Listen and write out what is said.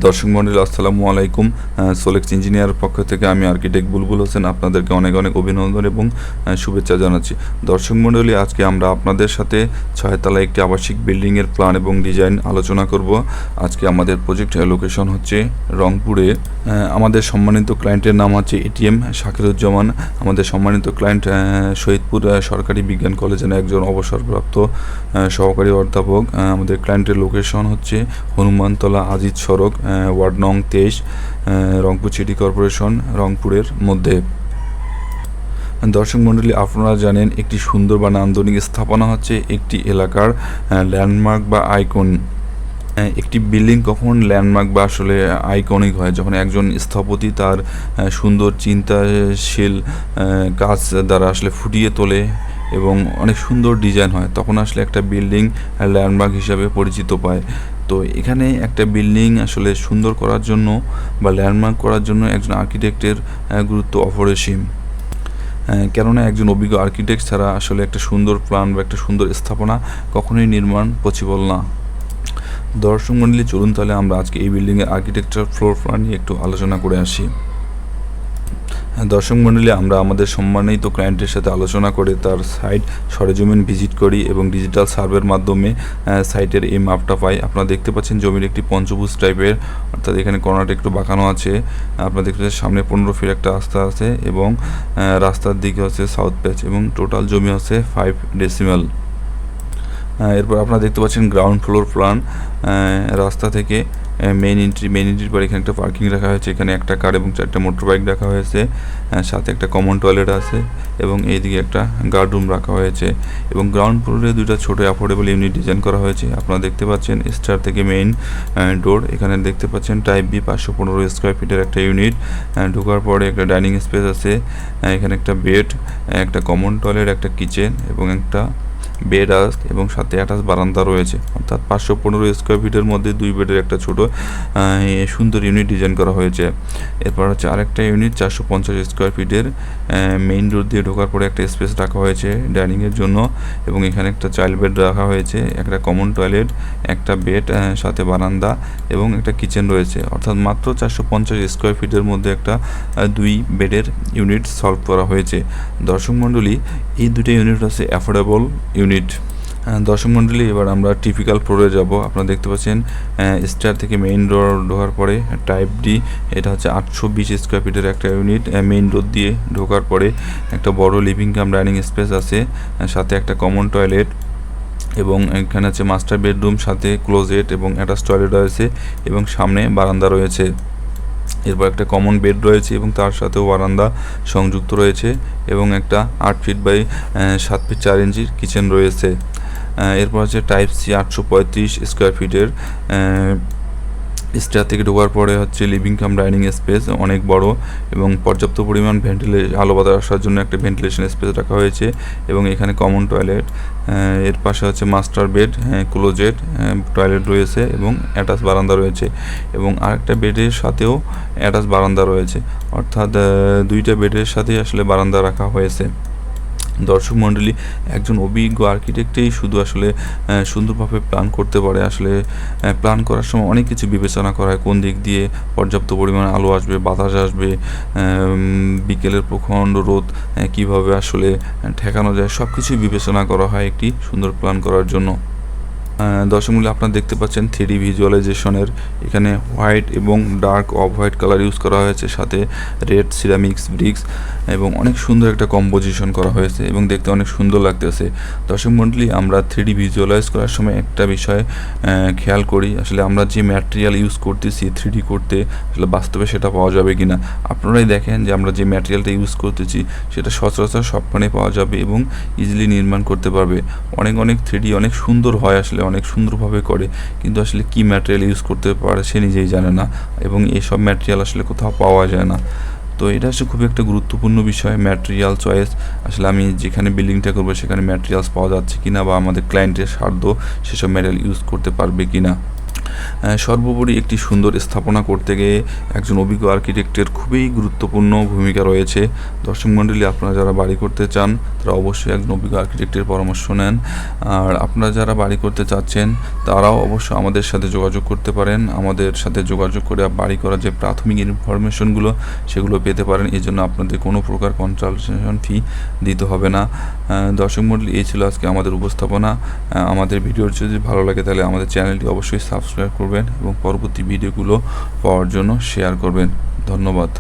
দর্শক মণ্ডলী আসসালামু আলাইকুম। সোলেক্স ইঞ্জিনিয়ার পক্ষ থেকে আমি আর্কিটেক্ট বুলবুল হোসেন আপনাদেরকে অনেক অনেক অভিনন্দন এবং শুভেচ্ছা জানাচ্ছি। দর্শক মণ্ডলী, আজকে আমরা আপনাদের সাথে 6 তলা একটি আবাসিক বিল্ডিংয়ের প্ল্যান এবং ডিজাইন আলোচনা করব। আজকে আমাদের প্রজেক্ট লোকেশন হচ্ছে রংপুরে। আমাদের সম্মানিত ক্লায়েন্টের নাম হচ্ছে এটিএম শাকিরুজ্জামান। আমাদের সম্মানিত ক্লায়েন্ট শহীদপুর সরকারি বিজ্ঞান কলেজের একজন অবসরপ্রাপ্ত সহকারী অধ্যাপক। আমাদের ক্লায়েন্টের লোকেশন হচ্ছে হনুমানতলা আজিজ সড়ক, ওয়ার্ড নং 23, রংপুর সিটি কর্পোরেশন, রংপুরের মধ্যে। দর্শক মণ্ডলী, আপনারা জানেন একটি সুন্দর বা নান্দনিক স্থাপনা হচ্ছে একটি এলাকার ল্যান্ডমার্ক বা আইকন। একটি বিল্ডিং কখন ল্যান্ডমার্ক বা আসলে আইকনিক হয় যখন একজন স্থপতি তার সুন্দর চিন্তাশীল কাজ দ্বারা আসলে ফুটিয়ে তোলে এবং অনেক সুন্দর ডিজাইন হয়, তখন আসলে একটা বিল্ডিং ল্যান্ডমার্ক হিসাবে পরিচিত পায়। তো এখানে একটা বিল্ডিং আসলে সুন্দর করার জন্য বা ল্যান্ডমার্ক করার জন্য একজন আর্কিটেক্টের গুরুত্ব অপরিসীম। কেননা একজন অভিজ্ঞ আর্কিটেক্ট ছাড়া আসলে একটা সুন্দর প্ল্যান বা একটা সুন্দর স্থাপনা কখনোই নির্মাণ পসিবল না। দর্শক মণ্ডলী, চলুন তাহলে আমরা আজকে এই বিল্ডিংয়ের আর্কিটেকচার ফ্লোর প্ল্যান নিয়ে একটু আলোচনা করে আসি। দর্শক মণ্ডলী, আমরা আমাদের সম্মানিত ক্লায়েন্টের সাথে আলোচনা করে তার সাইট সরেজমিন ভিজিট করি এবং ডিজিটাল সার্ভের মাধ্যমে সাইটের এই মাপটা পাই। আপনারা দেখতে পাচ্ছেন জমির একটি পঞ্চভুজ টাইপের, অর্থাৎ এখানে কর্নারটা একটু বাঁকানো আছে। আপনারা দেখতে পাচ্ছেন সামনে 15 ফিট একটা রাস্তা আছে এবং রাস্তার দিকে হচ্ছে সাউথ প্যাচ এবং টোটাল জমি হচ্ছে 5 ডেসিমেল। এরপর আপনারা দেখতে পাচ্ছেন গ্রাউন্ড ফ্লোর প্ল্যান। রাস্তা থেকে মেইন এন্ট্রির পর এখানে একটা পার্কিং রাখা হয়েছে, এখানে একটা কার এবং 4টা মোটর বাইক রাখা হয়েছে, সাথে একটা কমন টয়লেট আছে এবং এইদিকে একটা গার্ড রুম রাখা হয়েছে এবং গ্রাউন্ড ফ্লোরে 2টা ছোটো অ্যাফোর্ডেবল ইউনিট ডিজাইন করা হয়েছে। আপনারা দেখতে পাচ্ছেন স্টার থেকে মেইন ডোর, এখানে দেখতে পাচ্ছেন টাইপ বি 515 স্কোয়ার ফিটের একটা ইউনিট। ঢোকার পরে একটা ডাইনিং স্পেস আছে, এখানে একটা বেড, একটা কমন টয়লেট, একটা কিচেন এবং একটা বেড আছে এবং সাথে অ্যাটাচ বারান্দা রয়েছে। অর্থাৎ 515 স্কোয়ার ফিটের মধ্যে 2 বেডের একটা ছোট সুন্দর ইউনিট ডিজাইন করা হয়েছে। এরপর হচ্ছে আরেকটা ইউনিট 450 স্কোয়ার ফিটের, মেইন ডোর দিয়ে ঢোকার পরে একটা স্পেস রাখা হয়েছে ডাইনিংয়ের জন্য এবং এখানে একটা চাইল্ড বেড রাখা হয়েছে, একটা কমন টয়লেট, একটা বেড, সাথে বারান্দা এবং একটা কিচেন রয়েছে। অর্থাৎ মাত্র 450 স্কোয়ার ফিটের মধ্যে একটা 2 বেডের ইউনিট সলভ করা হয়েছে। দর্শক মণ্ডলী, এই 2টা ইউনিট হচ্ছে অ্যাফোর্ডেবল ইউনিট। দর্শক মণ্ডলী, এবার আমরা টিপিক্যাল ফ্লোরে যাব। আপনারা দেখতে পাচ্ছেন স্টার থেকে মেইন ডোর ঢোকার পরে টাইপ ডি, এটা হচ্ছে 820 স্কোয়ার ফিটের একটা ইউনিট। মেইন ডোর দিয়ে ঢোকার পরে একটা বড় লিভিং কাম ডাইনিং স্পেস আছে, সাথে একটা কমন টয়লেট এবং এখানে আছে মাস্টার বেডরুম, সাথে ক্লোজেট এবং অ্যাটাচ টয়লেট রয়েছে এবং সামনে বারান্দা রয়েছে। এরপর একটা কমন বেড রয়েছে এবং তার সাথেও বারান্দা সংযুক্ত রয়েছে এবং একটা 8 ফিট বাই 7 ফিট 4 ইঞ্চির কিচেন রয়েছে। এরপর হচ্ছে টাইপ সি 835 স্কোয়ার ফিটের, স্টার থেকে ঢোকার পরে হচ্ছে লিভিং কাম ডাইনিং স্পেস অনেক বড় এবং পর্যাপ্ত পরিমাণ আলো বাতাস আসার জন্য একটা ভেন্টিলেশন স্পেস রাখা হয়েছে এবং এখানে কমন টয়লেট, এর পাশে হচ্ছে মাস্টার বেড, ক্লোজেট, টয়লেট রয়েছে এবং অ্যাটাচ বারান্দা রয়েছে এবং আরেকটা বেডের সাথেও অ্যাটাচ বারান্দা রয়েছে। অর্থাৎ 2টা বেডের সাথেই আসলে বারান্দা রাখা হয়েছে। দর্শক মণ্ডলী, একজন অভিজ্ঞ আর্কিটেক্টেই শুধু আসলে সুন্দরভাবে প্ল্যান করতে পারে। আসলে প্ল্যান করার সময় অনেক কিছু বিবেচনা করা হয়, কোন দিক দিয়ে পর্যাপ্ত পরিমাণে আলো আসবে, বাতাস আসবে, বিকেলের প্রখণ্ড রোদ কীভাবে আসলে ঠেকানো যায়, সব কিছুই বিবেচনা করা হয় একটি সুন্দর প্ল্যান করার জন্য। দর্শক মণ্ডলী, আপনারা দেখতে পাচ্ছেন 3D ভিজুয়ালাইজেশনের এখানে হোয়াইট এবং dark off white colour use করা হয়েছে, সাথে রেড সিরামিক্স ব্রিক্স এবং অনেক সুন্দর একটা কম্পোজিশন করা হয়েছে এবং দেখতে অনেক সুন্দর লাগতেছে। দর্শক মণ্ডলী, আমরা 3D ভিজুয়ালাইজ করার সময় একটা বিষয় খেয়াল করি, আসলে আমরা যে ম্যাটেরিয়াল ইউজ করতেছি 3D করতে আসলে বাস্তবে সেটা পাওয়া যাবে কি না। আপনারাই দেখেন যে আমরা যে ম্যাটেরিয়ালটা ইউজ করতেছি সেটা সচরাচর সবখানে পাওয়া যাবে এবং ইজিলি নির্মাণ করতে পারবে। অনেক 3D অনেক সুন্দর হয়, আসলে অনেক সুন্দরভাবে করে, কিন্তু আসলে কী ম্যাটেরিয়াল ইউজ করতে পারে সে নিজেই জানে না এবং এইসব ম্যাটেরিয়াল আসলে কোথাও পাওয়া যায় না। তো এটা হচ্ছে খুবই একটা গুরুত্বপূর্ণ বিষয়, ম্যাটেরিয়াল চয়েস। আসলে আমি যেখানে বিল্ডিংটা করবো সেখানে ম্যাটেরিয়ালস পাওয়া যাচ্ছে কিনা বা আমাদের ক্লায়েন্টের স্বার্থ সেসব ম্যাটেরিয়াল ইউজ করতে পারবে কিনা। সর্বোপরি একটি সুন্দর স্থাপনা করতে গিয়ে একজন অভিজ্ঞ আর্কিটেক্টের খুবই গুরুত্বপূর্ণ ভূমিকা রয়েছে। দর্শক মণ্ডলী, আপনারা যারা বাড়ি করতে চান তারা অবশ্যই একজন অভিজ্ঞ আর্কিটেক্টের পরামর্শ নেন। আর আপনারা যারা বাড়ি করতে চাচ্ছেন তারাও অবশ্যই আমাদের সাথে যোগাযোগ করতে পারেন। আমাদের সাথে যোগাযোগ করে বাড়ি করার যে প্রাথমিক ইনফরমেশনগুলো সেগুলো পেতে পারেন। এই জন্য আপনাদের কোনো প্রকার কনসালটেশন ফি দিতে হবে না। দর্শক মণ্ডলী, এই ছিল আজকে আমাদের উপস্থাপনা। আমাদের ভিডিওর যদি ভালো লাগে তাহলে আমাদের চ্যানেলটি অবশ্যই সাবস্ক্রাইব করবেন এবং পরবর্তী ভিডিওগুলো পাওয়ার জন্য শেয়ার করবেন। ধন্যবাদ।